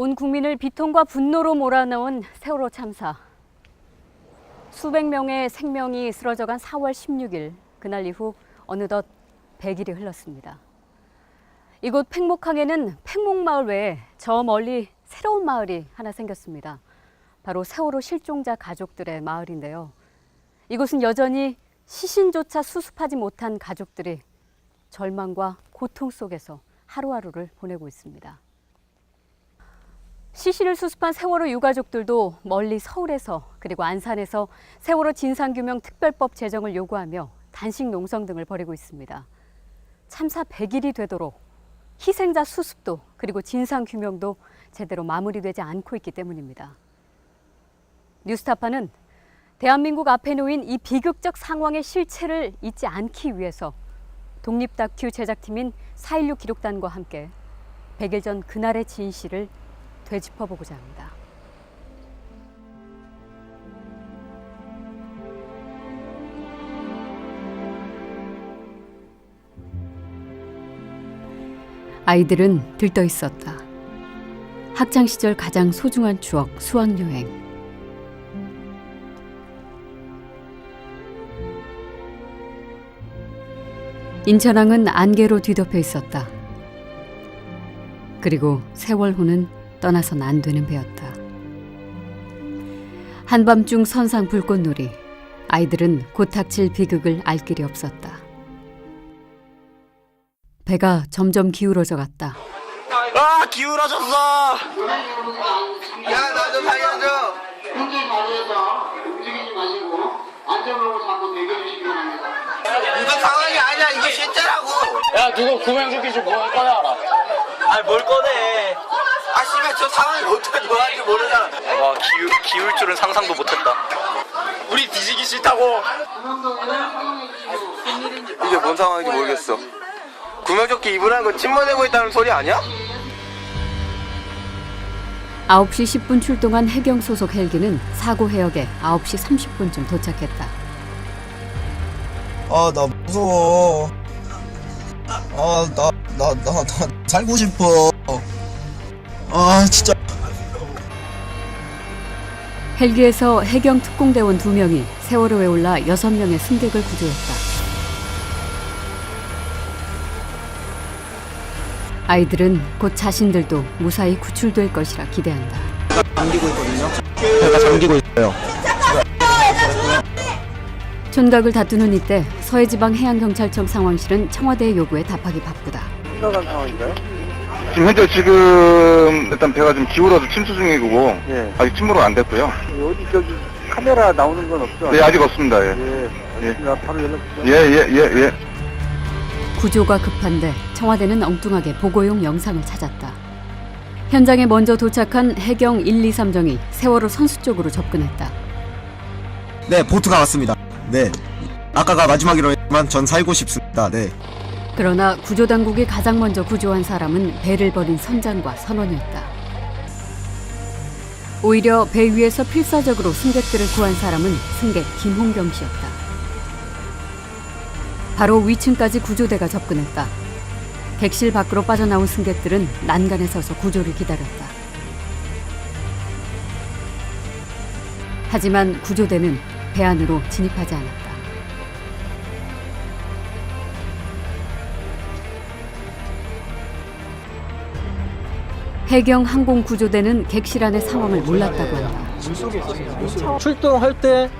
온 국민을 비통과 분노로 몰아넣은 세월호 참사. 수백 명의 생명이 쓰러져간 4월 16일, 그날 이후 어느덧 100일이 흘렀습니다. 이곳 팽목항에는 팽목마을 외에 저 멀리 새로운 마을이 하나 생겼습니다. 바로 세월호 실종자 가족들의 마을인데요. 이곳은 여전히 시신조차 수습하지 못한 가족들이 절망과 고통 속에서 하루하루를 보내고 있습니다. 시신을 수습한 세월호 유가족들도 멀리 서울에서 그리고 안산에서 세월호 진상규명 특별법 제정을 요구하며 단식 농성 등을 벌이고 있습니다. 참사 100일이 되도록 희생자 수습도 그리고 진상규명도 제대로 마무리되지 않고 있기 때문입니다. 뉴스타파는 대한민국 앞에 놓인 이 비극적 상황의 실체를 잊지 않기 위해서 독립 다큐 제작팀인 4.16 기록단과 함께 100일 전 그날의 진실을 되짚어보고자 합니다. 아이들은 들떠 있었다. 학창 시절 가장 소중한 추억, 수학여행. 인천항은 안개로 뒤덮여 있었다. 그리고 세월호는 떠나선 안 되는 배였다. 한밤중 선상 불꽃놀이. 아이들은 곧 닥칠 비극을 알 길이 없었다. 배가 점점 기울어져 갔다. 아, 기울어졌어. 야, 나 좀 살려줘. 굉장히 자리에서 움직이지 마시고 안전으로 잡고 대기해 주시기 바랍니다. 이거 상황이 아니야. 이거 실제라고. 야, 누구 구명조끼 좀 꺼내와라. 아니, 뭘 꺼내. 아, 씨발, 저 상황이 어떻게 돌아갈지 모르잖아. 와, 기울 줄은 상상도 못했다. 우리 뒤지기 싫다고. 이게 뭔 상황인지 모르겠어. 구명조끼 입으라는 거 침몰되고 있다는 소리 아니야? 9시 10분 출동한 해경 소속 헬기는 사고 해역에 9시 30분쯤 도착했다. 아, 나 무서워. 아, 나 살고 싶어. 아, 진짜. 헬기에서 해경 특공대원 2명이 세월호에 올라 6명의 승객을 구조했다. 아이들은 곧 자신들도 무사히 구출될 것이라 기대한다. 잠기고 있거든요. 배가 잠기고 있어요. 촌각을 다투는 이때 서해지방해양경찰청 상황실은 청와대의 요구에 답하기 바쁘다. 심각한 상황인가요? 지금 현재 일단 배가 좀 기울어서 침수 중이고 예. 아직 침몰은 안 됐고요. 어디 저기 카메라 나오는 건 없죠? 네, 아직 없습니다. 예. 예. 알겠습니다. 바로 연락 주세요. 예. 구조가 급한데 청와대는 엉뚱하게 보고용 영상을 찾았다. 현장에 먼저 도착한 해경 1, 2, 3정이 세월호 선수 쪽으로 접근했다. 네, 보트가 왔습니다. 네. 아까가 마지막이라 했지만 전 살고 싶습니다. 네. 그러나 구조당국이 가장 먼저 구조한 사람은 배를 버린 선장과 선원이었다. 오히려 배 위에서 필사적으로 승객들을 구한 사람은 승객 김홍경 씨였다. 바로 위층까지 구조대가 접근했다. 객실 밖으로 빠져나온 승객들은 난간에 서서 구조를 기다렸다. 하지만 구조대는 배 안으로 진입하지 않았다. 해경 항공구조대는 객실 안의 상황을 몰랐다고 한다. 출동할 때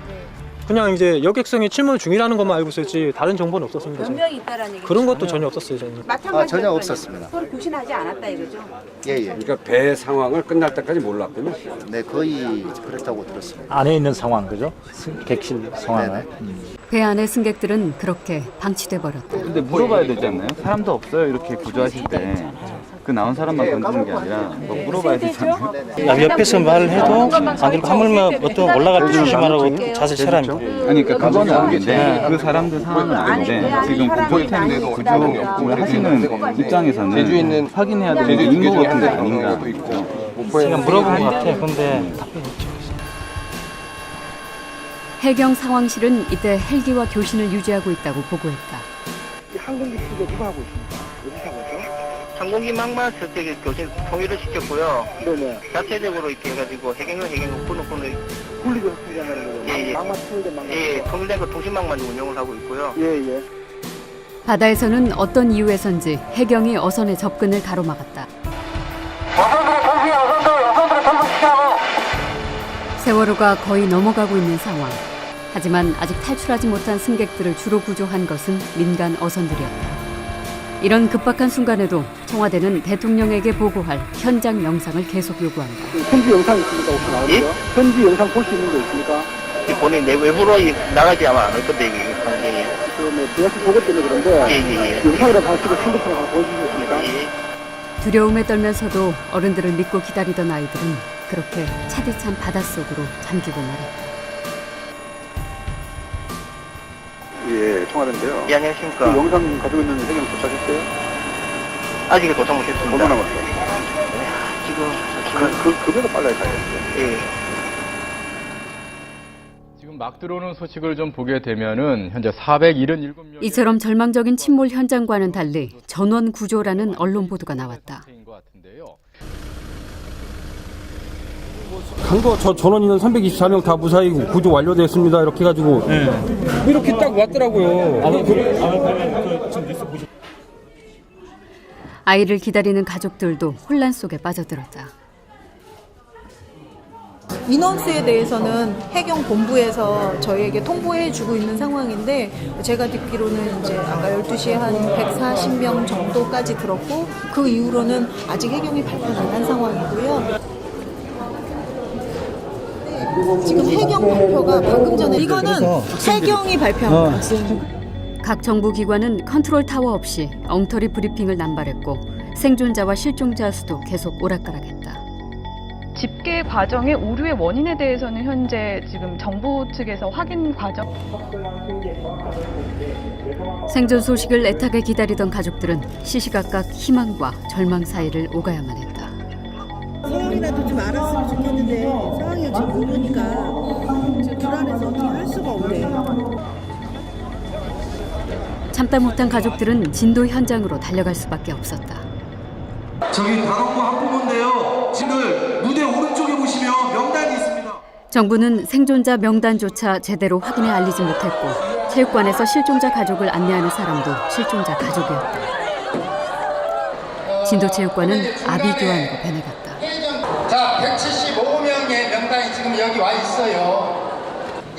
그냥 이제 여객선이 침몰 중이라는 것만 알고 있었지 다른 정보는 없었습니다. 몇 명이 있다라는 얘기. 그런 것도 전혀 없었어요. 저는. 전혀 없었습니다. 그걸 고신하지 않았다 이거죠? 예. 그러니까 배 상황을 끝날 때까지 몰랐군요. 네, 거의 그렇다고 들었습니다. 안에 있는 상황, 그죠? 객실 상황을. 배 안의 승객들은 그렇게 방치돼 버렸다. 근데 물어봐야 되지 않나요? 사람도 없어요. 이렇게 구조하실 때. 그 나온 사람만 건드는 게 아니라 뭐 물어봐야 되잖아요. 옆에서 말을 해도 안 그리고 하물며 어떤 올라갈 때 조심하라고 자세 차랍니다. 아니 그러니까 그거는 알겠는데 그 사람들 상황은 알겠는데 지금 구조를 하시는 입장에서는 제주 있는 확인해야 되는 인구 같은 게 아닌가. 제가 물어본 것 같아요. 근데 답변이 없죠. 해경 상황실은 이때 헬기와 교신을 유지하고 있다고 보고했다. 항공기 수거 누가 하고 있습니까? 어디서 하고 있죠? 항공기망만 저쪽에 교신 통일을 시켰고요. 네네. 자체적으로 이렇게 해가지고 해경로 분을 분리가 없으냐는 거예요. 망만 통일된 망만. 예, 통일된 거 통신망만 운영을 하고 있고요. 예. 바다에서는 어떤 이유에선지 해경이 어선의 접근을 가로막았다. 세월호가 거의 넘어가고 있는 상황. 하지만 아직 탈출하지 못한 승객들을 주로 구조한 것은 민간 어선들이었다. 이런 급박한 순간에도 청와대는 대통령에게 보고할 현장 영상을 계속 요구한다. 현지 영상 있습니까? 혹시 나오는 예? 거? 현지 영상 볼 수 있는 거 있습니까? 본인 내 외부로 나가지 아마 않을 건데 이게. 그뭐 비약식 보고 때문에 그런데 예. 영상이라도 하나 찍어 핸드폰으로 한번 보여주시겠습니까? 예. 두려움에 떨면서도 어른들을 믿고 기다리던 아이들은 그렇게 차디찬 바닷속으로 잠기고 말았다. 예, 청와대인데요. 예, 안녕하십니까. 그 영상 가지고 있는 해경 도착했어요? 아직 도착 못했습니다. 얼마나 남았어요? 지금 그보다 빨리 가야겠어요. 예. 지금 막 들어오는 소식을 좀 보게 되면은 현재 477명 이처럼 절망적인 침몰 현장과는 달리 전원 구조라는 언론 보도가 나왔다. 간거 저 전원 인원 324명 다 무사히 구조 완료됐습니다. 이렇게 해가지고 이렇게 딱 왔더라고요. 아이를 기다리는 가족들도 혼란 속에 빠져들었다. 인원수에 대해서는 해경 본부에서 저희에게 통보해주고 있는 상황인데 제가 듣기로는 이제 아까 12시에 한 140명 정도까지 들었고 그 이후로는 아직 해경이 발표는 안 한 상황이고요. 지금 해경 발표가 방금 전에 이거는 해경이 발표한 거예요. 각 정부 기관은 컨트롤 타워 없이 엉터리 브리핑을 남발했고 생존자와 실종자 수도 계속 오락가락했다. 집계 과정의 오류의 원인에 대해서는 현재 지금 정부 측에서 확인 과정. 생존 소식을 애타게 기다리던 가족들은 시시각각 희망과 절망 사이를 오가야만 했다. 상황이라도 좀 알았으면 좋겠는데 상황을 지금 모르니까 지금 불안해서 어떻게 할 수가 없대요. 참다 못한 가족들은 진도 현장으로 달려갈 수밖에 없었다. 저기 단원고 학부모인데요. 지금 무대 오른쪽에 보시면 명단이 있습니다. 정부는 생존자 명단조차 제대로 확인해 알리지 못했고 체육관에서 실종자 가족을 안내하는 사람도 실종자 가족이었다. 진도체육관은 아비규환으로 변해갔다. 자, 175명의 명단이 지금 여기 와 있어요.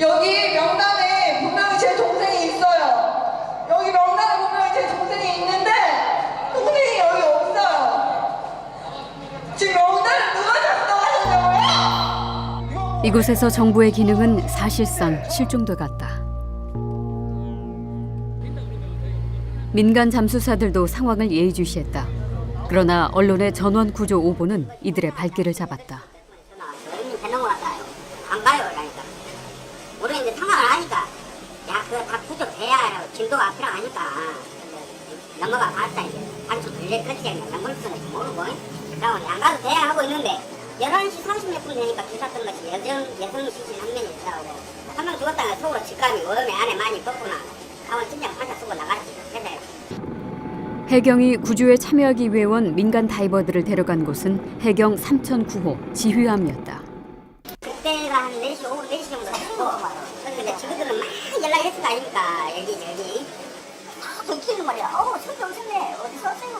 여기 명단에 분명히 제 동생이 있어요. 여기 명단에 분명히 제 동생이 있는데 동생이 여기 없어요. 지금 명단을 누가 작성하셨냐고요? 이곳에서 정부의 기능은 사실상 실종돼 갔다. 민간 잠수사들도 상황을 예의주시했다. 그러나 언론의 전원 구조 오보는 이들의 발길을 잡았다. 안 가요, 그러니까. 우리 이제 상황을 아니까, 야, 그거 다 구조돼야 진도가 앞이라 하니까 넘어가 봤다 이제. 한참 들려 그렇지 물수는 모르고. 그러면 안 가도 돼야 하고 있는데 11시 30몇 분 되니까 기사 뜬 것이 여성 시신 한 명이 있더라고. 한 명 죽었다가 속으로 직감이 웜에 안에 많이 떴구나. 하면 진짜 판사 쓰고 나갔지. 그래서 해경이 구조에 참여하기 위해 온 민간 다이버들을 데려간 곳은 해경 3009호 지휘함이었다. 그때가 한 4시, 오후 4시 정도 됐고 근데 친구들은 막 연락했을 거 아닙니까. 여기 다 들키는 말이야. 손이 오셨네. 어디 썼어요?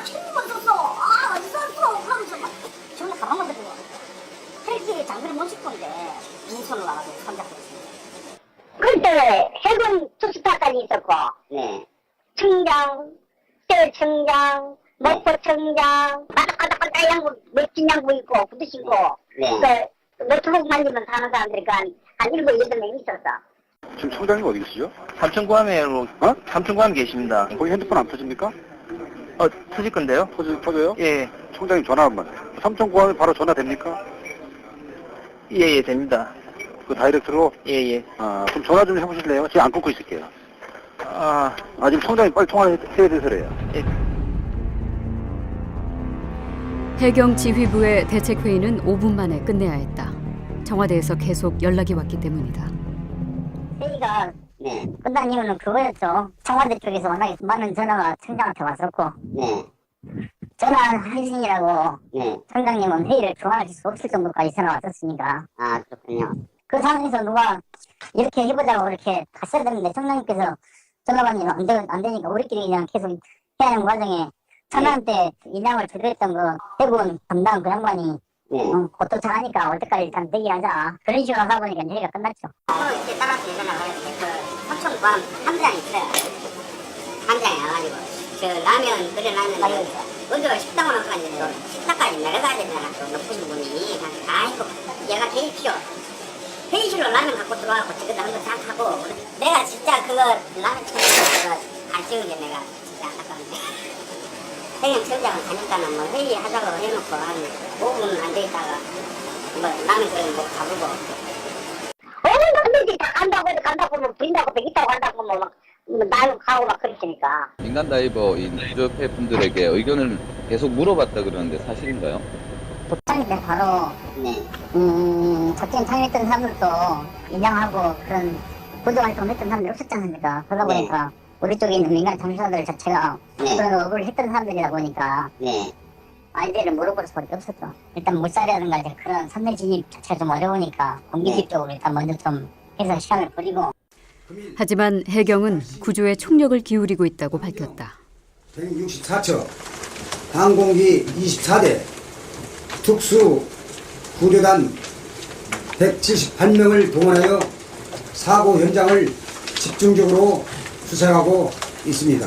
친구 썼어. 어디 썼어? 그러면서 막 저는 가방만 들고 헬기 장비를 못 싣고 있는데 빈손으로 와가지고 손잡고 있습니다. 그때 해군 투스타까지 있었고 네. 청장, 서울청장, 목포청장, 바닥바닥바닥 양복, 멋진 양복 입고, 구두 신고, 노트북 만지면 사는 사람들이니까 한 7, 8명 있었어. 지금 청장님 어디 계시죠? 삼천구함에 삼천구함에 계십니다. 거기 핸드폰 안 터집니까? 터질 건데요? 터져요? 예. 청장님 전화 한번. 삼천구함에 바로 전화 됩니까? 예, 됩니다. 그 다이렉트로? 예. 그럼 전화 좀 해보실래요? 지금 안 끊고 있을게요. 지금 청장님 빨리 통화해야 돼서래요. 예. 해경 지휘부의 대책회의는 5분 만에 끝내야 했다. 청와대에서 계속 연락이 왔기 때문이다. 회의가 끝난 이유는 그거였죠. 청와대 쪽에서 워낙에 많은 전화가 청장한테 왔었고 전화하시느라고 청장님은 회의를 중단할 수 없을 정도까지 전화 왔었으니까. 아, 그렇군요. 그 상황에서 누가 이렇게 해보자고 이렇게 하셔야 되는데 청장님께서 전화받으면 안 되니까 우리끼리 그냥 계속 해야 하는 과정에 천안때 인양을 주도했던 그 대부분 담당 그 양반이 곧 도착하니까 올 때까지 일단 대기하자. 그런 식으로 하다 보니까 회의가 끝났죠. 이렇게 따라서 예전에 그 삼촌관 함장이 있어요. 함장이 와가지고 저 라면 끓여놨는데 먼저 식당으로 가가지고 식당까지 내려가야 되잖아. 또 높으신 분이 아이고 얘가 데이피오 회의실로 라면 갖고 들어와서 지금 한번 싹 하고 내가 진짜 그거 라면 처먹는 거 안 찍은 게 내가 진짜 안타까운데 회장 청장은 4년간은 뭐 회의하자고 해놓고 한 5분 안 되다가 뭐 라면 끓이는 거 가보고 남들이 다 간다고 뭐 부린다고 배기타고 간다고 뭐 막 나이고 가고 막 그러시니까. 민간 다이버 이 구조협회 분들에게 의견을 계속 물어봤다 그러는데 사실인가요? 창립 때 바로 작전 참여했던 사람들도 인양하고 그런 구조활동 했던 사람들이 없었지 않습니까? 그러다 보니까 우리 쪽에 있는 민간 참여자들 자체가 그런 업을 했던 사람들이다 보니까 아이디어를 물어볼 수밖에 없었죠. 일단 물살이라든가 이제 그런 선내 진입 자체가 좀 어려우니까 공기집적으로 일단 먼저 좀 해서 시간을 버리고. 하지만 해경은 구조에 총력을 기울이고 있다고 밝혔다. 164척, 항공기 24대, 특수 구조단 178명을 동원하여 사고 현장을 집중적으로 수색하고 있습니다.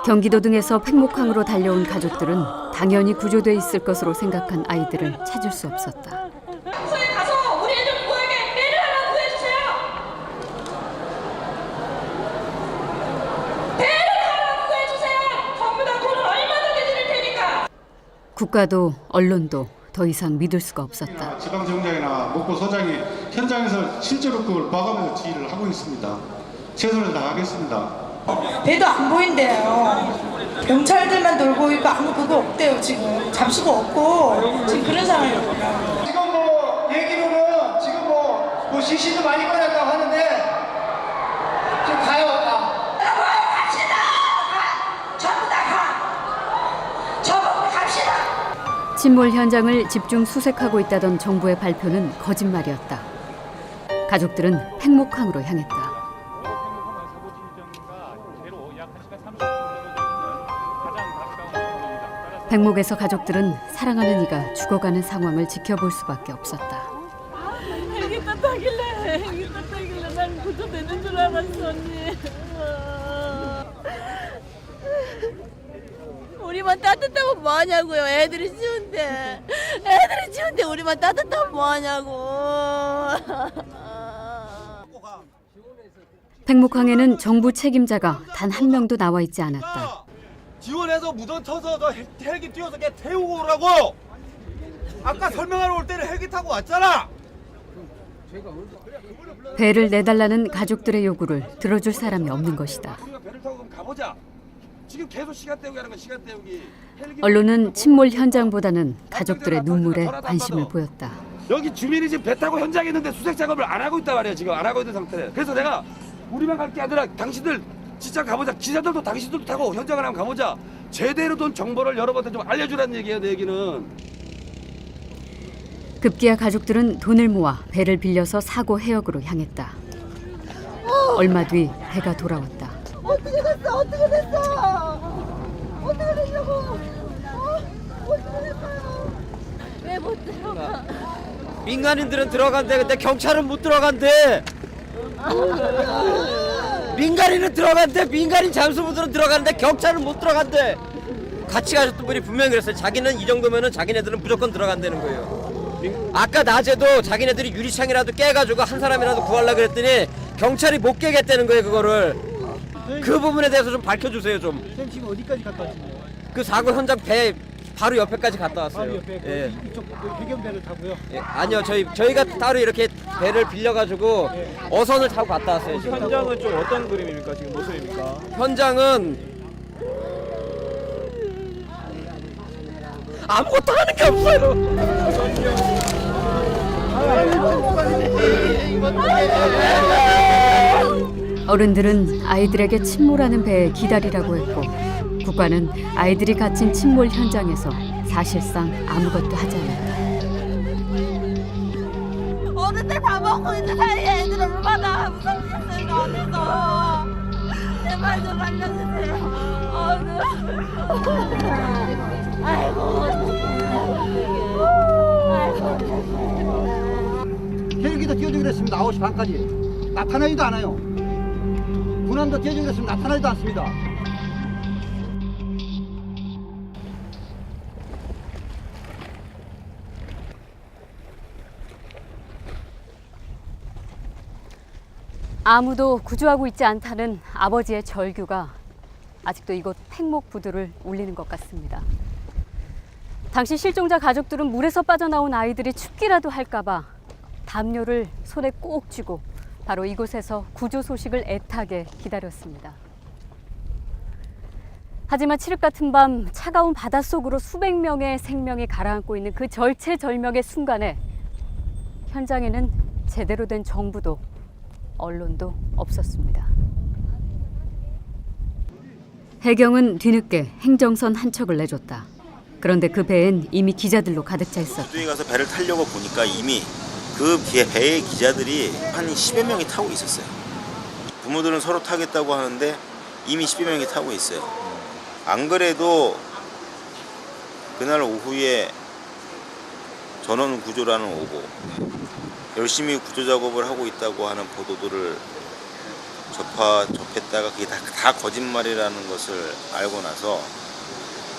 경기도 등에서 팽목항으로 달려온 가족들은 당연히 구조돼 있을 것으로 생각한 아이들을 찾을 수 없었다. 소에 가서 우리 애들 구하게 배를 하나 구해주세요. 배를 하나 구해주세요. 전부 다 돈을 얼마나 내드릴 테니까. 국가도 언론도 더 이상 믿을 수가 없었다. 지방정장이나 목포서장이 현장에서 실제로 그걸 봐가면서 지휘를 하고 있습니다. 최선을 다하겠습니다. 배도 안 보인대요. 경찰들만 돌고 있고 아무 그거 없대요. 지금 잡수고 없고 지금 그런 상황이에요. 지금 뭐 얘기로는 지금 뭐 CC도 많이 꺼냈다고 하는데 지금 가요. 갑시다. 전부 다 가. 저보고 갑시다. 침몰 현장을 집중 수색하고 있다던 정부의 발표는 거짓말이었다. 가족들은 팽목항으로 향했다. 팽목에서 가족들은 사랑하는 이가 죽어가는 상황을 지켜볼 수밖에 없었다. 헬기 떴다길래 난 구조되는 줄 알았어 언니. 우리만 따뜻하면 뭐하냐고요. 애들이 치운데 우리만 따뜻하면 뭐하냐고. 팽목항에는 정부 책임자가 단 한 명도 나와 있지 않았다. 지원해서 무전 쳐서 너 헬기 띄워서 걔 태우고 오라고. 아까 설명하러 올 때는 헬기 타고 왔잖아. 배를 내달라는 가족들의 요구를 들어줄 사람이 없는 것이다. 우리가 배를 타고 그럼 가보자. 지금 계속 시간 때우기 하는 거 시간 때우기. 언론은 침몰 현장보다는 가족들의 눈물에 관심을 보였다. 여기 주민이 지금 배 타고 현장에 있는데 수색 작업을 안 하고 있단 말이야. 지금 안 하고 있는 상태래. 그래서 내가 우리만 갈 게 아니라 당신들 진짜 가보자. 기자들도 당신들도 타고 현장을 한번 가보자. 제대로 된 정보를 여러분한테 좀 알려주라는 얘기예요. 내 얘기는. 급기야 가족들은 돈을 모아 배를 빌려서 사고 해역으로 향했다. 얼마 뒤 배가 돌아왔다. 어떻게 됐어? 어떻게 됐냐고. 어떻게 됐어요? 왜 못 들어가? 민간인들은 들어간대. 근데 경찰은 못 들어간대. 민간인은 들어간대. 민간인 잠수부들은 들어가는데 경찰은 못 들어간대. 같이 가셨던 분이 분명히 그랬어요. 자기는 이 정도면은 자기네들은 무조건 들어간다는 거예요. 아까 낮에도 자기네들이 유리창이라도 깨가지고 한 사람이라도 구하려고 그랬더니 경찰이 못 깨겠다는 거예요. 그거를. 그 부분에 대해서 좀 밝혀주세요. 좀. 선생님 지금 어디까지 갔다 왔습니까? 그 사고 현장 배 바로 옆에까지 갔다 왔어요. 바로 옆에 예. 이쪽 배경배를 타고요. 예. 아니요. 저희가 따로 이렇게 배를 빌려가지고 어선을 타고 갔다 왔어요. 지금. 현장은 좀 어떤 그림입니까? 지금 모습입니까? 현장은 아무것도 하는 게 없어요. 어른들은 아이들에게 침몰하는 배에 기다리라고 했고 국가는 아이들이 갇힌 침몰 현장에서 사실상 아무것도 하지 않았다. 어른들 다 먹고 있는 사이에 애들 얼마나 무섭겠어요. 어디서 제발 좀 알려주세요. 헬기도 띄워주기로 했습니다. 9시 반까지 나타나지도 않아요. 군함도 띄워주기로 했습니다. 나타나지도 않습니다. 아무도 구조하고 있지 않다는 아버지의 절규가 아직도 이곳 팽목 부두를 울리는 것 같습니다. 당시 실종자 가족들은 물에서 빠져나온 아이들이 춥기라도 할까봐 담요를 손에 꼭 쥐고 바로 이곳에서 구조 소식을 애타게 기다렸습니다. 하지만 칠흑 같은 밤 차가운 바닷속으로 수백 명의 생명이 가라앉고 있는 그 절체절명의 순간에 현장에는 제대로 된 정부도 언론도 없었습니다. 해경은 뒤늦게 행정선 한 척을 내줬다. 그런데 그 배엔 이미 기자들로 가득 차 있었다. 부두에 가서 배를 타려고 보니까 이미 그 배에 기자들이 한 10여 명이 타고 있었어요. 부모들은 서로 타겠다고 하는데 이미 10여 명이 타고 있어요. 안 그래도 그날 오후에 전원 구조라는 오고 열심히 구조 작업을 하고 있다고 하는 보도들을 접했다가 그게 다 거짓말이라는 것을 알고 나서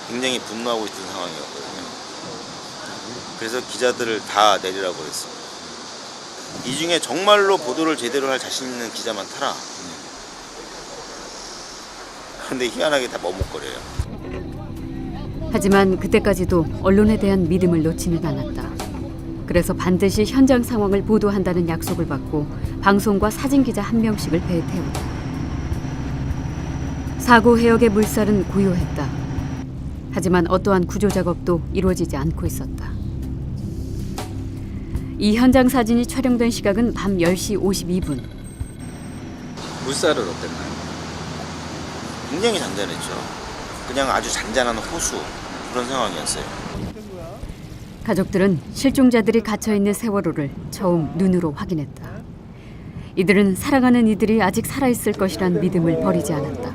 굉장히 분노하고 있던 상황이었거든요. 그래서 기자들을 다 내리라고 했습니다. 이 중에 정말로 보도를 제대로 할 자신 있는 기자만 타라. 그런데 희한하게 다 머뭇거려요. 하지만 그때까지도 언론에 대한 믿음을 놓지는 않았다. 그래서 반드시 현장 상황을 보도한다는 약속을 받고 방송과 사진기자 한 명씩을 배에 태웠다. 사고 해역의 물살은 고요했다. 하지만 어떠한 구조 작업도 이루어지지 않고 있었다. 이 현장 사진이 촬영된 시각은 밤 10시 52분. 물살은 어땠나요? 굉장히 잔잔했죠. 그냥 아주 잔잔한 호수 그런 상황이었어요. 가족들은 실종자들이 갇혀있는 세월호를 처음 눈으로 확인했다. 이들은 사랑하는 이들이 아직 살아있을 것이란 믿음을 버리지 않았다.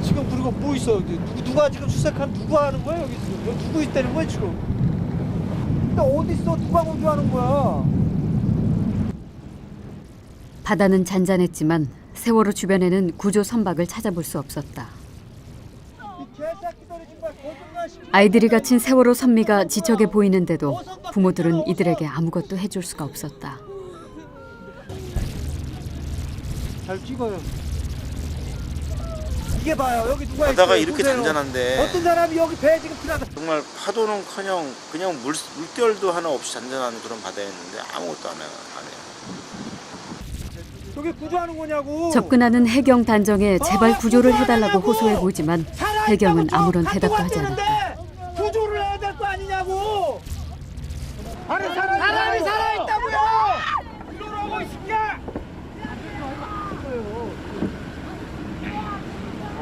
지금 그리고 뭐 있어? 누가 지금 수색한 누가 하는 거야 여기 지금? 여기 누구 있다는 거야 지금? 근데 어디 있어? 누가 공주하는 거야? 바다는 잔잔했지만 세월호 주변에는 구조 선박을 찾아볼 수 없었다. 아이들이 갇힌 세월호 선미가 지척에 보이는데도 부모들은 이들에게 아무것도 해줄 수가 없었다. 잘 찍어요. 이게 봐요. 여기 누가 바다가 있어요? 이렇게 보세요. 잔잔한데 어떤 사람이 여기 배 지금 지나가. 정말 파도는커녕 그냥 물결도 하나 없이 잔잔한 그런 바다였는데 아무것도 안 해요. 저게 구조하는 거냐고. 접근하는 해경 단정에 제발 구조를 해달라고 호소해 보지만 해경은 아무런 대답도 하지 않았다. 구조를 해야 될 거 아니냐고. 아니 사람이 살아있다고요. 이러라고 이 새끼야.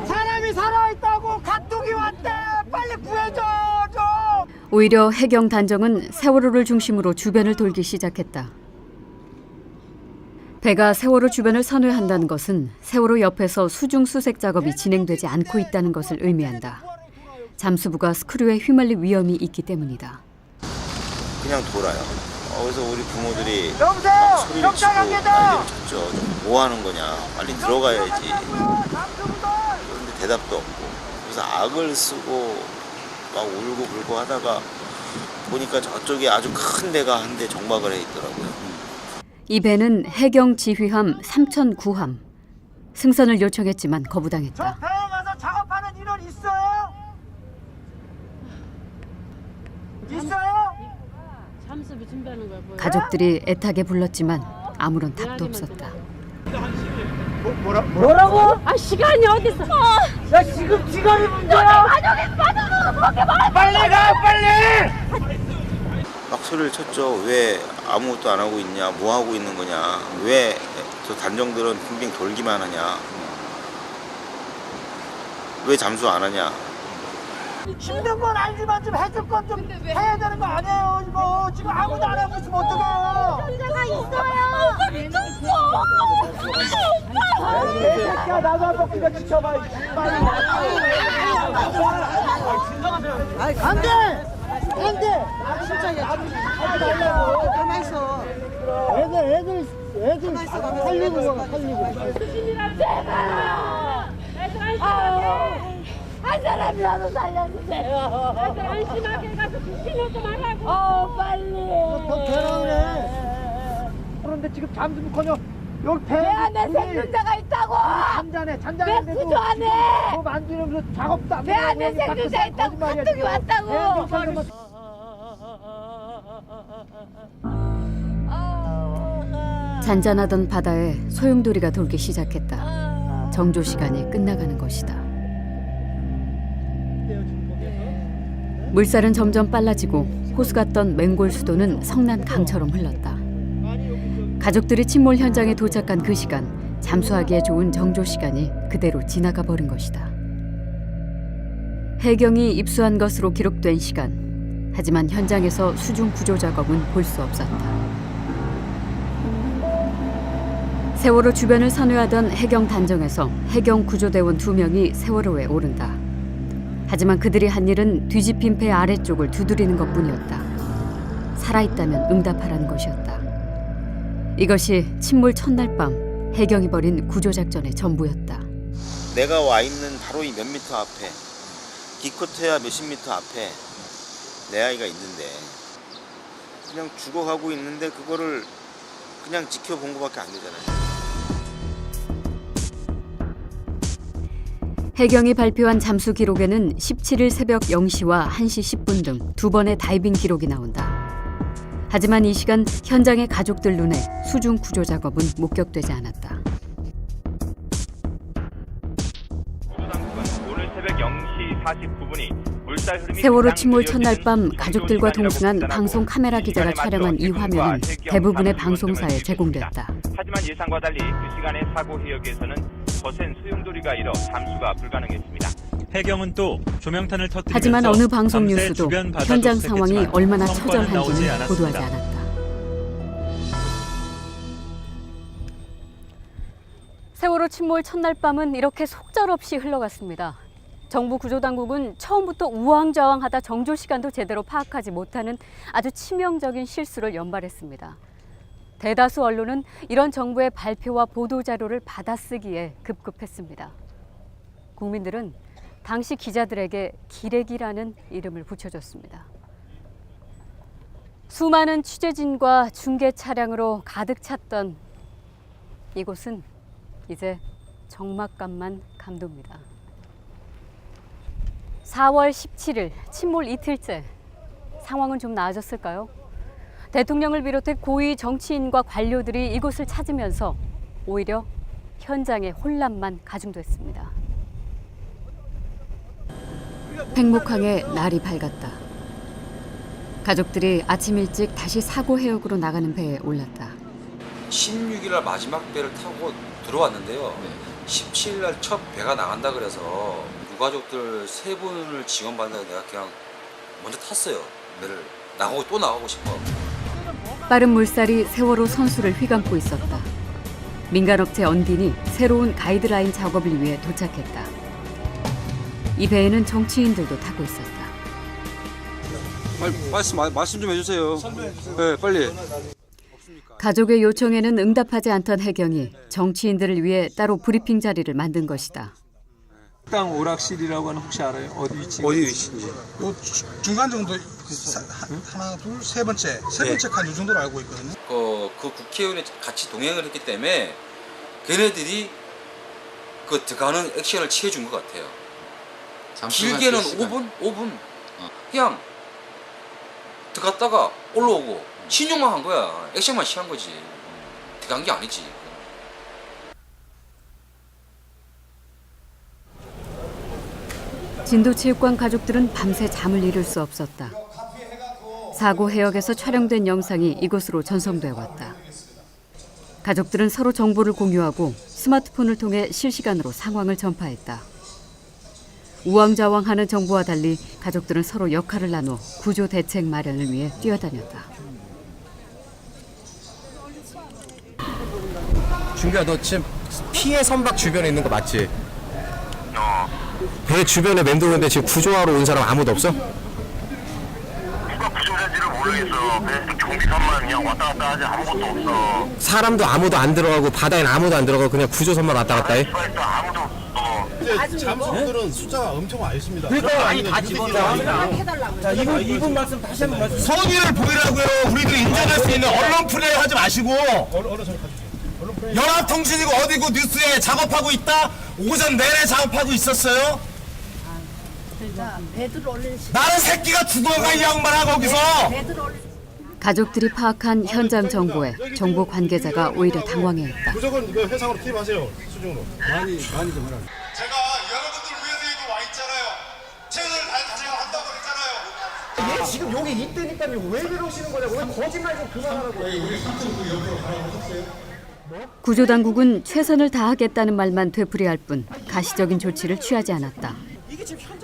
사람이 살아있다고. 가뚝이 왔대. 빨리 구해줘 좀. 오히려 해경 단정은 세월호를 중심으로 주변을 돌기 시작했다. 배가 세월호 주변을 선회한다는 것은 세월호 옆에서 수중 수색 작업이 진행되지 않고 있다는 것을 의미한다. 잠수부가 스크류에 휘말릴 위험이 있기 때문이다. 그냥 돌아요. 그래서 우리 부모들이 여보세요? 막 소리를 치고 경찰관계다! 난리를 쳤죠. 뭐 하는 거냐, 빨리 들어가야지. 그런데 대답도 없고. 그래서 악을 쓰고 막 울고 불고 하다가 보니까 저쪽에 아주 큰 데가 한 대 정박을 해 있더라고요. 이 배는 해경 지휘함 3009함. 승선을 요청했지만 거부당했다. 배에 가서 작업하는 인원 있어요? 있어요? 잠수부 준비하는 거야 보여? 가족들이 애타게 불렀지만 아무런 답도 없었다. 뭐라고? 아 시간이 어딨어? 야 지금 시간이 문제야. 가족이 빠져서 그렇게 말해. 빨리 가 빨리. 막 소리를 쳤죠. 왜 아무것도 안 하고 있냐, 뭐 하고 있는 거냐, 왜 저 단정들은 빙빙 돌기만 하냐, 왜 잠수 안 하냐. 힘든 건 알지만 좀 해줄 건 좀 해야 되는 거 아니에요 이거. 지금 아무도 안 하고 있으면 어떡해요. 혼자가 있어요. 오빠 미쳤어. 야 나도 한 바퀴 좀 지켜봐. 안돼 안돼. 진짜 가만 있어. 애들 살리고 가 살리고. 조심이랑 제발. 한 사람이라도 살려주세요. 애들 안심하게 가서 조심하고 말라고. 빨리. 더 괴로우네. 그런데 지금 잠수는커녕 여기 배 안에 생존자가 있다고. 잔잔한데도 배 구조 안 해. 뭐 만지면서 작업도 안 배 안에 생존자 있다고 카톡이 왔다고. 잔잔하던 바다에 소용돌이가 돌기 시작했다. 정조 시간이 끝나가는 것이다. 물살은 점점 빨라지고 호수 같던 맹골 수도는 성난 강처럼 흘렀다. 가족들이 침몰 현장에 도착한 그 시간, 잠수하기에 좋은 정조 시간이 그대로 지나가 버린 것이다. 해경이 입수한 것으로 기록된 시간, 하지만 현장에서 수중 구조 작업은 볼 수 없었다. 세월호 주변을 선회하던 해경 단정에서 해경 구조대원 2명이 세월호에 오른다. 하지만 그들이 한 일은 뒤집힌 배 아래쪽을 두드리는 것뿐이었다. 살아있다면 응답하라는 것이었다. 이것이 침몰 첫날 밤 해경이 벌인 구조작전의 전부였다. 내가 와 있는 바로 이 몇 미터 앞에, 기껏해야 몇십 미터 앞에 내 아이가 있는데 그냥 죽어가고 있는데 그거를 그냥 지켜본 것밖에 안 되잖아요. 해경이 발표한 잠수 기록에는 17일 새벽 0시와 1시 10분 등 2번의 다이빙 기록이 나온다. 하지만 이 시간 현장의 가족들 눈에 수중 구조 작업은 목격되지 않았다. 오늘 새벽 0시 49분이 물살 흐름이 세월호 침몰 첫날 밤 가족들과 동승한 방송 카메라 기자가 촬영한 이 화면은 대부분의 방송사에 제공됐다. 하지만 예상과 달리 그 시간에 사고 해역에서는 거센 소용돌이가 일어 잠수가 불가능했습니다. 해경은 또 조명탄을 터뜨리면서 하지만 어느 방송 밤새 뉴스도 주변 바다도 현장 상황이 수색했지만 얼마나 성과는 나오지 처절한지는 않았습니다. 보도하지 않았다. 세월호 침몰 첫날 밤은 이렇게 속절없이 흘러갔습니다. 정부 구조당국은 처음부터 우왕좌왕하다 정조 시간도 제대로 파악하지 못하는 아주 치명적인 실수를 연발했습니다. 대다수 언론은 이런 정부의 발표와 보도자료를 받아쓰기에 급급했습니다. 국민들은 당시 기자들에게 기레기라는 이름을 붙여줬습니다. 수많은 취재진과 중계 차량으로 가득 찼던 이곳은 이제 적막감만 감돕니다. 4월 17일 침몰 이틀째, 상황은 좀 나아졌을까요? 대통령을 비롯해 고위 정치인과 관료들이 이곳을 찾으면서 오히려 현장의 혼란만 가중됐습니다. 팽목항에 날이 밝았다. 가족들이 아침 일찍 다시 사고 해역으로 나가는 배에 올랐다. 16일날 마지막 배를 타고 들어왔는데요. 17일날 첫 배가 나간다 그래서 유가족들 3분을 지원받는다고 내가 그냥 먼저 탔어요. 배를 나가고 또 나가고 싶어. 빠른 물살이 세월호 선수를 휘감고 있었다. 민간업체 언딘이 새로운 가이드라인 작업을 위해 도착했다. 이 배에는 정치인들도 타고 있었다. 말씀 좀 해주세요. 네, 빨리. 가족의 요청에는 응답하지 않던 해경이 정치인들을 위해 따로 브리핑 자리를 만든 것이다. 식당 오락실이라고 하는 혹시 알아요? 어디 위치? 어디 위치인지. 요 중간 정도 하나, 둘, 세 번째 칸 요 정도로 알고 있거든요. 그 국회의원이 같이 동행을 했기 때문에 걔네들이 그 들어가는 액션을 취해준 것 같아요. 길게는 5분? 그냥 들어갔다가 올라오고 신용만 한 거야. 액션만 취한 거지. 들어간 게 아니지. 진도체육관 가족들은 밤새 잠을 이룰 수 없었다. 사고 해역에서 촬영된 영상이 이곳으로 전송돼 왔다. 가족들은 서로 정보를 공유하고 스마트폰을 통해 실시간으로 상황을 전파했다. 우왕좌왕하는 정보와 달리 가족들은 서로 역할을 나눠 구조 대책 마련을 위해 뛰어다녔다. 준규야, 너 지금 피해 선박 주변에 있는 거 맞지? 배 주변에 맴도는데 지금 구조하러 온 사람 아무도 없어? 누가 구조된지를 모르겠어. 배 경비선만 그냥 왔다 갔다 하지 아무것도 없어. 사람도 아무도 안 들어가고 바다에는 아무도 안 들어가고 그냥 구조선만 왔다 갔다 해? 아무도 없어. 이제 잠수부들은 숫자가 엄청 많이 있습니다. 그러니까 많이 다 집어넣어. 자, 이분 말씀 다시 한번 말씀. 성의를 보이라고요. 우리들이 인정할 수 있는 언론 플레이 하지 마시고. 연합통신이고 어디고 뉴스에 작업하고 있다. 오전 내내 작업하고 있었어요. 나는 새끼가 죽어가 이 양반아 거기서. 가족들이 파악한 현장 정보에 정보 관계자가 오히려 당황해했다. 무조건 이거 회상으로 투입하세요. 수중으로. 많이 좀 하라. 제가 여러분들 위해서 여기 와 있잖아요. 최선을 다해서 제가 한다고 그랬잖아요. 얘 지금 여기 있다니까요. 왜 그러시는 거냐고. 왜 거짓말 좀 그만하라고요. 우리 사투리도 옆으로 가라고 하셨어요? 구조당국은 최선을 다하겠다는 말만 되풀이할 뿐 가시적인 조치를 취하지 않았다.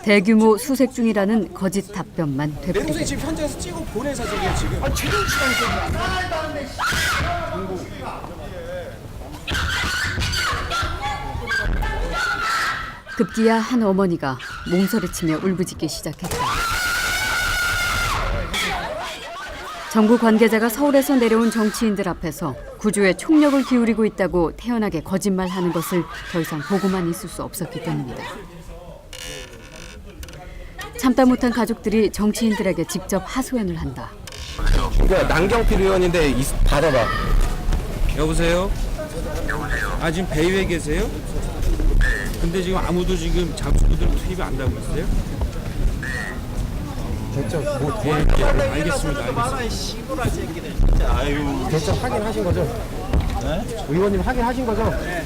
대규모 수색 중이라는 거짓 답변만 내 동생 되풀이했다. 지금 현장에서 찍어 보낸 사진이에요 지금. 아 최종 시간이 급기야 한 어머니가 몸서리치며 울부짖기 시작했다. 정부 관계자가 서울에서 내려온 정치인들 앞에서 구조에 총력을 기울이고 있다고 태연하게 거짓말하는 것을 더 이상 보고만 있을 수 없었기 때문이다. 참다 못한 가족들이 정치인들에게 직접 하소연을 한다. 남경필 의원인데 받아봐. 여보세요? 아 지금 배 위에 계세요? 근데 지금 아무도 지금 잠수부들 투입이 안 되고 있어요? 대처 알겠습니다. 시골아 새끼들 진짜. 아유. 대처 확인하신 거죠? 네? 의원님 확인하신 거죠? 네.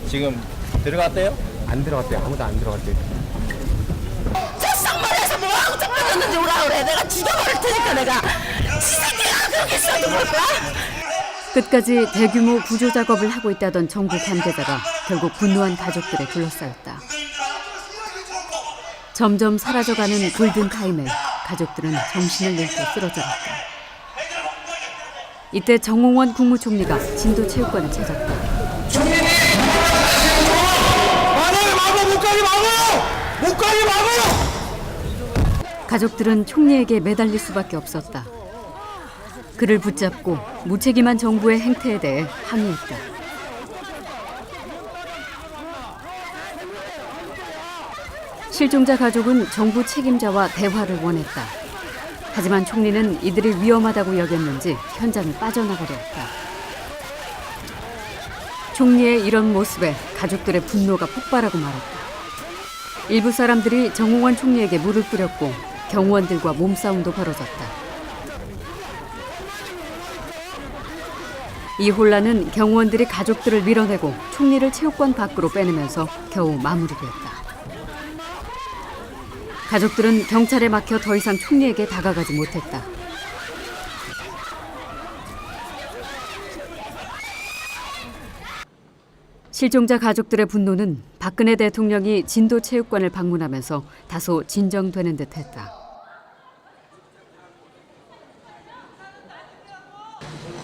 지금 들어갔대요? 안 들어갔대요. 아무도 안 들어갔대요. 쌍말에서 뭐하고 짝받았는지 오라 그래. 내가 죽여버릴 테니까 내가. 지새끼가 그렇게 써도 모를까? 끝까지 대규모 구조 작업을 하고 있다던 정부 관계자가 결국 분노한 가족들에 둘러싸였다. 점점 사라져가는 골든타임에 가족들은 정신을 잃고 쓰러졌다. 이때 정홍원 국무총리가 진도체육관을 찾았다. 못 가게 막어! 가족들은 총리에게 매달릴 수밖에 없었다. 그를 붙잡고 무책임한 정부의 행태에 대해 항의했다. 실종자 가족은 정부 책임자와 대화를 원했다. 하지만 총리는 이들이 위험하다고 여겼는지 현장을 빠져나가려 했다. 총리의 이런 모습에 가족들의 분노가 폭발하고 말았다. 일부 사람들이 정홍원 총리에게 물을 뿌렸고 경호원들과 몸싸움도 벌어졌다. 이 혼란은 경호원들이 가족들을 밀어내고 총리를 체육관 밖으로 빼내면서 겨우 마무리됐다. 가족들은 경찰에 막혀 더 이상 총리에게 다가가지 못했다. 실종자 가족들의 분노는 박근혜 대통령이 진도체육관을 방문하면서 다소 진정되는 듯했다.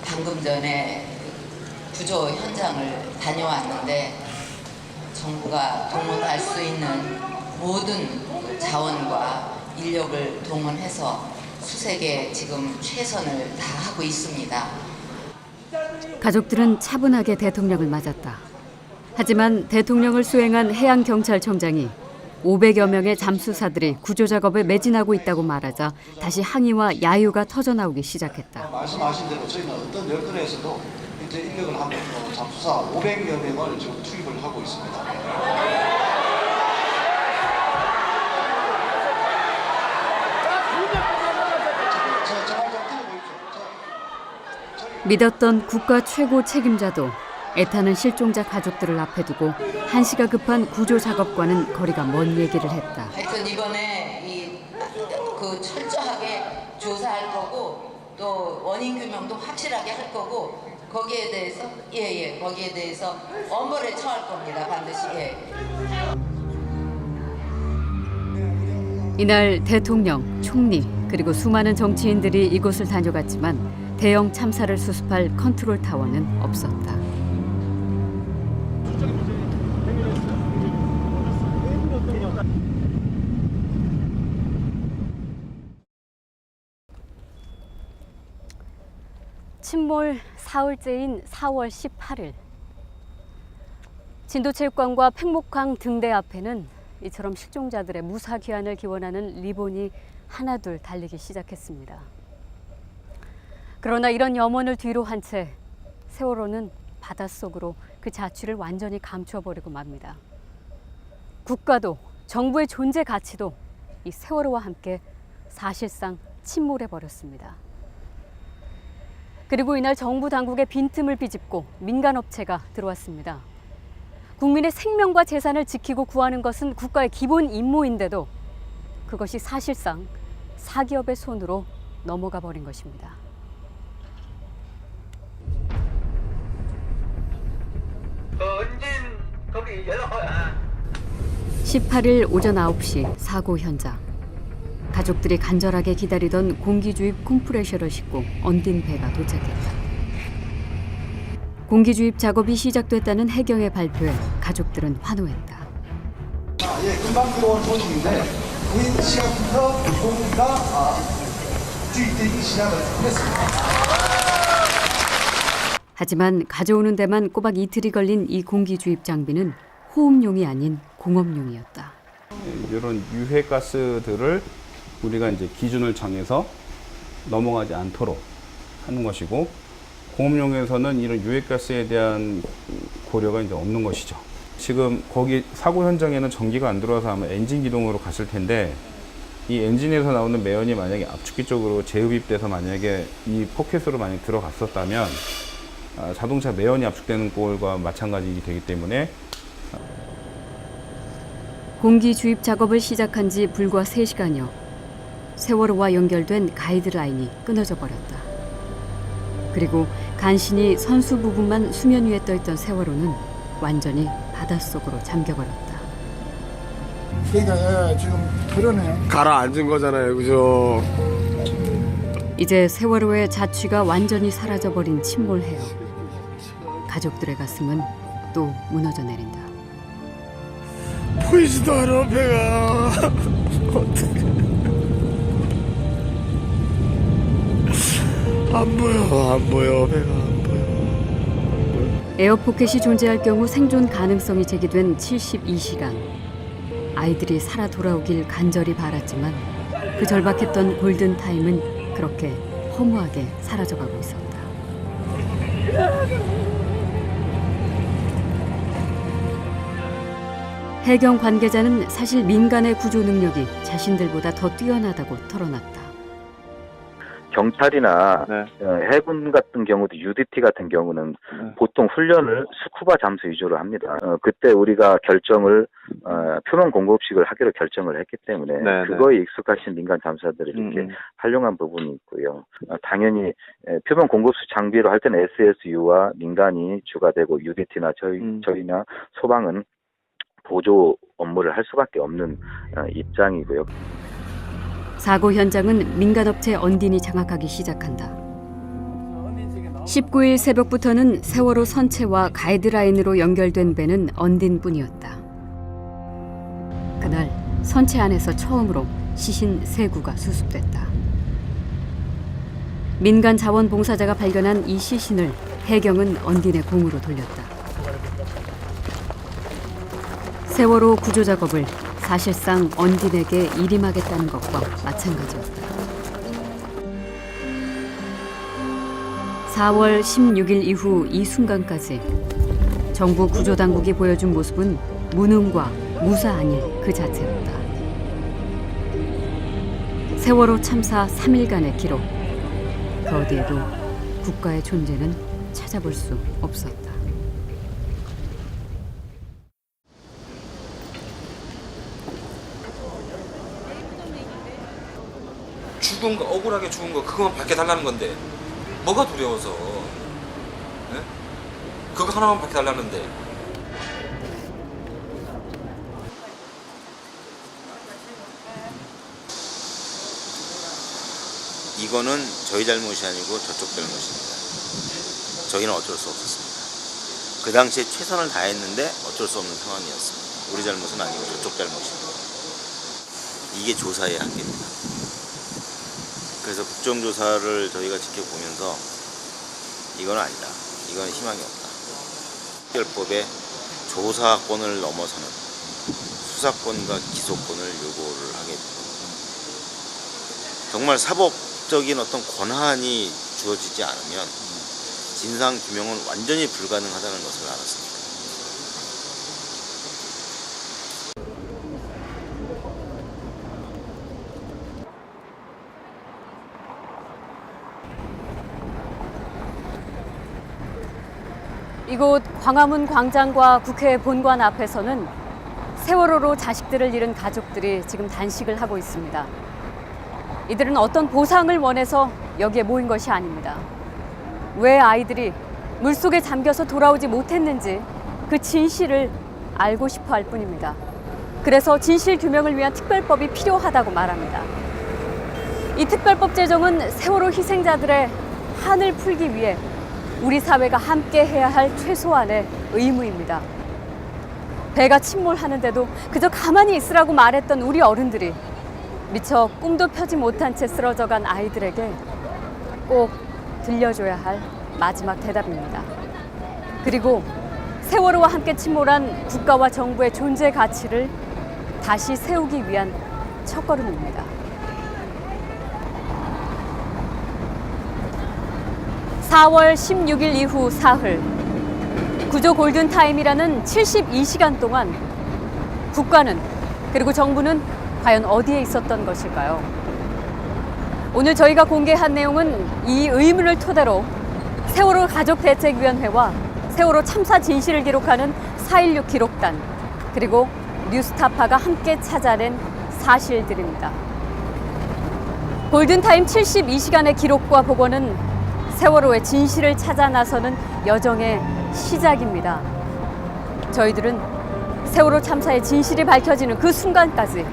방금 전에 구조 현장을 다녀왔는데 정부가 동원할 수 있는 모든 자원과 인력을 동원해서 수색에 지금 최선을 다하고 있습니다. 가족들은 차분하게 대통령을 맞았다. 하지만 대통령을 수행한 해양경찰청장이 500여 명의 잠수사들이 구조작업에 매진하고 있다고 말하자 다시 항의와 야유가 터져나오기 시작했다. 말씀하신 대로 저희는 어떤 여건에서도 현재 인력을 하면 잠수사 500여 명을 지금 투입을 하고 있습니다. 믿었던 국가 최고 책임자도 애타는 실종자 가족들을 앞에 두고 한시가 급한 구조 작업과는 거리가 먼 얘기를 했다. 하여튼 이번에 그 철저하게 조사할 거고 또 원인 규명도 확실하게 할 거고 거기에 대해서 거기에 대해서 엄벌에 처할 겁니다. 반드시. 이날 대통령, 총리 그리고 수많은 정치인들이 이곳을 다녀갔지만 대형 참사를 수습할 컨트롤 타워는 없었다. 침몰 사흘째인 4월 18일 진도체육관과 팽목항 등대 앞에는 이처럼 실종자들의 무사 귀환을 기원하는 리본이 하나둘 달리기 시작했습니다. 그러나 이런 염원을 뒤로 한 채 세월호는 바닷속으로 그 자취를 완전히 감춰버리고 맙니다. 국가도 정부의 존재 가치도 이 세월호와 함께 사실상 침몰해버렸습니다. 그리고 이날 정부 당국의 빈틈을 비집고 민간업체가 들어왔습니다. 국민의 생명과 재산을 지키고 구하는 것은 국가의 기본 임무인데도 그것이 사실상 사기업의 손으로 넘어가 버린 것입니다. 18일 오전 9시 사고 현장. 가족들이 간절하게 기다리던 공기주입 컴프레셔를 싣고 얹은 배가 도착했다. 공기주입 작업이 시작됐다는 해경의 발표에 가족들은 환호했다. 금방 들어온 손님인데 이 시간부터 공기가 주입되기 시작을 했습니다. 하지만 가져오는 데만 꼬박 이틀이 걸린 이 공기주입 장비는 호흡용이 아닌 공업용이었다. 이런 유해가스들을 우리가 이제 기준을 정해서 넘어가지 않도록 하는 것이고, 공업용에서는 이런 유해가스에 대한 고려가 이제 없는 것이죠. 지금 거기 사고 현장에는 전기가 안 들어와서 아마 엔진 기동으로 갔을 텐데, 이 엔진에서 나오는 매연이 만약에 압축기 쪽으로 재흡입돼서 만약에 이 포켓으로 만약 들어갔었다면 자동차 매연이 압축되는 꼴과 마찬가지이기 되기 때문에 공기 주입 작업을 시작한 지 불과 3시간여 세월호와 연결된 가이드라인이 끊어져 버렸다. 그리고 간신히 선수 부분만 수면 위에 떠있던 세월호는 완전히 바닷속으로 잠겨버렸다. 그러니까 지금 그러네요. 가라앉은 거잖아요, 그죠? 이제 세월호의 자취가 완전히 사라져버린 침몰해요. 가족들의 가슴은 또 무너져 내린다. 보이지도 않아, 배가. 어떡해. 안 보여, 배가 안 보여. 에어포켓이 존재할 경우 생존 가능성이 제기된 72시간. 아이들이 살아 돌아오길 간절히 바랐지만 그 절박했던 골든타임은 그렇게 허무하게 사라져가고 있었다. 해경 관계자는 사실 민간의 구조 능력이 자신들보다 더 뛰어나다고 털어놨다. 경찰이나 해군 같은 경우도 UDT 같은 경우는 보통 훈련을 스쿠바 잠수 위주로 합니다. 그때 우리가 결정을 표면 공급식을 하기로 결정을 했기 때문에 그거에 익숙하신 민간 잠수사들이 이렇게 활용한 부분이 있고요. 당연히 표면 공급식 장비로 할 때는 SSU와 민간이 주가 되고 UDT나 저희나 소방은 보조 업무를 할 수밖에 없는 입장이고요. 사고 현장은 민간업체 언딘이 장악하기 시작한다. 19일 새벽부터는 세월호 선체와 가이드라인으로 연결된 배는 언딘뿐이었다. 그날 선체 안에서 처음으로 시신 3구가 수습됐다. 민간 자원봉사자가 발견한 이 시신을 해경은 언딘의 공으로 돌렸다. 세월호 구조 작업을 사실상 언딘에게 일임하겠다는 것과 마찬가지였다. 4월 16일 이후 이 순간까지 정부 구조당국이 보여준 모습은 무능과 무사 아닌 그 자체였다. 세월호 참사 3일간의 기록, 그 어디에도 국가의 존재는 찾아볼 수 없었다. 죽은 거, 억울하게 죽은 거 그거만 밝혀달라는 건데 뭐가 두려워서? 네? 그거 하나만 밝혀달라는데. 이거는 저희 잘못이 아니고 저쪽 잘못입니다. 저희는 어쩔 수 없었습니다. 그 당시에 최선을 다했는데 어쩔 수 없는 상황이었습니다. 우리 잘못은 아니고 저쪽 잘못입니다. 이게 조사의 한계입니다. 그래서 국정조사를 저희가 지켜보면서 이건 아니다. 이건 희망이 없다. 특별법의 조사권을 넘어서는 수사권과 기소권을 요구를 하게 됩니다. 정말 사법적인 어떤 권한이 주어지지 않으면 진상 규명은 완전히 불가능하다는 것을 알았습니다. 이곳 광화문 광장과 국회 본관 앞에서는 세월호로 자식들을 잃은 가족들이 지금 단식을 하고 있습니다. 이들은 어떤 보상을 원해서 여기에 모인 것이 아닙니다. 왜 아이들이 물속에 잠겨서 돌아오지 못했는지 그 진실을 알고 싶어 할 뿐입니다. 그래서 진실 규명을 위한 특별법이 필요하다고 말합니다. 이 특별법 제정은 세월호 희생자들의 한을 풀기 위해 우리 사회가 함께 해야 할 최소한의 의무입니다. 배가 침몰하는데도 그저 가만히 있으라고 말했던 우리 어른들이 미처 꿈도 펴지 못한 채 쓰러져간 아이들에게 꼭 들려줘야 할 마지막 대답입니다. 그리고 세월호와 함께 침몰한 국가와 정부의 존재 가치를 다시 세우기 위한 첫걸음입니다. 4월 16일 이후 사흘, 구조 골든타임이라는 72시간 동안 국가는 그리고 정부는 과연 어디에 있었던 것일까요? 오늘 저희가 공개한 내용은 이 의문을 토대로 세월호 가족대책위원회와 세월호 참사 진실을 기록하는 4.16 기록단, 그리고 뉴스타파가 함께 찾아낸 사실들입니다. 골든타임 72시간의 기록과 보고는 세월호의 진실을 찾아 나서는 여정의 시작입니다. 저희들은 세월호 참사의 진실이 밝혀지는 그 순간까지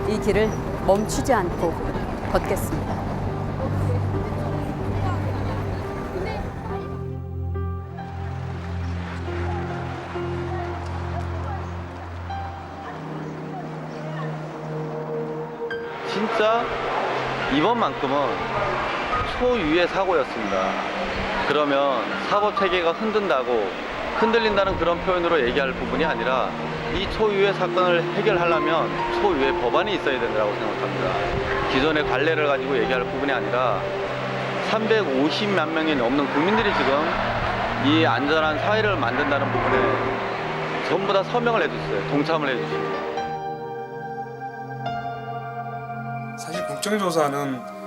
이 길을 멈추지 않고 걷겠습니다. 진짜 이번만큼은 초유의 사고였습니다. 그러면 사법체계가 흔들린다는 그런 표현으로 얘기할 부분이 아니라 이 초유의 사건을 해결하려면 초유의 법안이 있어야 된다고 생각합니다. 기존의 관례를 가지고 얘기할 부분이 아니라 350만 명이 넘는 국민들이 지금 이 안전한 사회를 만든다는 부분에 전부 다 서명을 해줬어요. 동참을 해주시고. 사실 국정조사는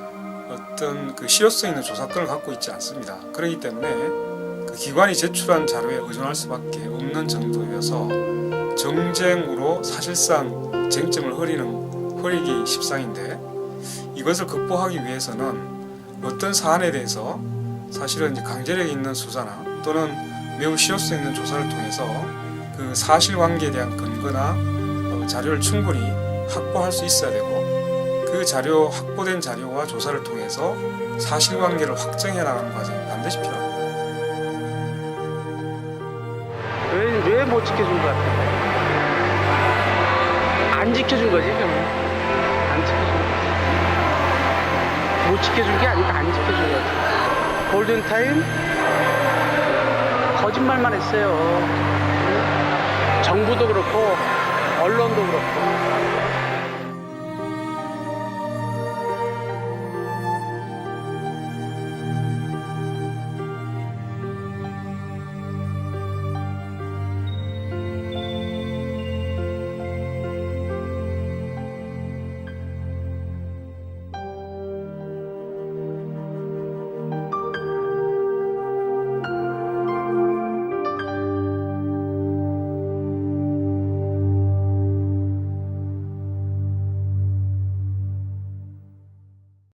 어떤 그 실효성 있는 조사권을 갖고 있지 않습니다. 그렇기 때문에 그 기관이 제출한 자료에 의존할 수밖에 없는 정도여서 정쟁으로 사실상 쟁점을 흐리기 십상인데, 이것을 극복하기 위해서는 어떤 사안에 대해서 사실은 이제 강제력이 있는 수사나 또는 매우 실효성 있는 조사를 통해서 그 사실관계에 대한 근거나 자료를 충분히 확보할 수 있어야 되고, 그 자료, 확보된 자료와 조사를 통해서 사실관계를 확정해 나가는 과정이 반드시 필요합니다. 왜 못 지켜준 것 같아? 안 지켜준 거지, 그러면. 안 지켜준 거지. 못 지켜준 게 아니고 안 지켜준 거지. 골든타임? 거짓말만 했어요. 정부도 그렇고, 언론도 그렇고.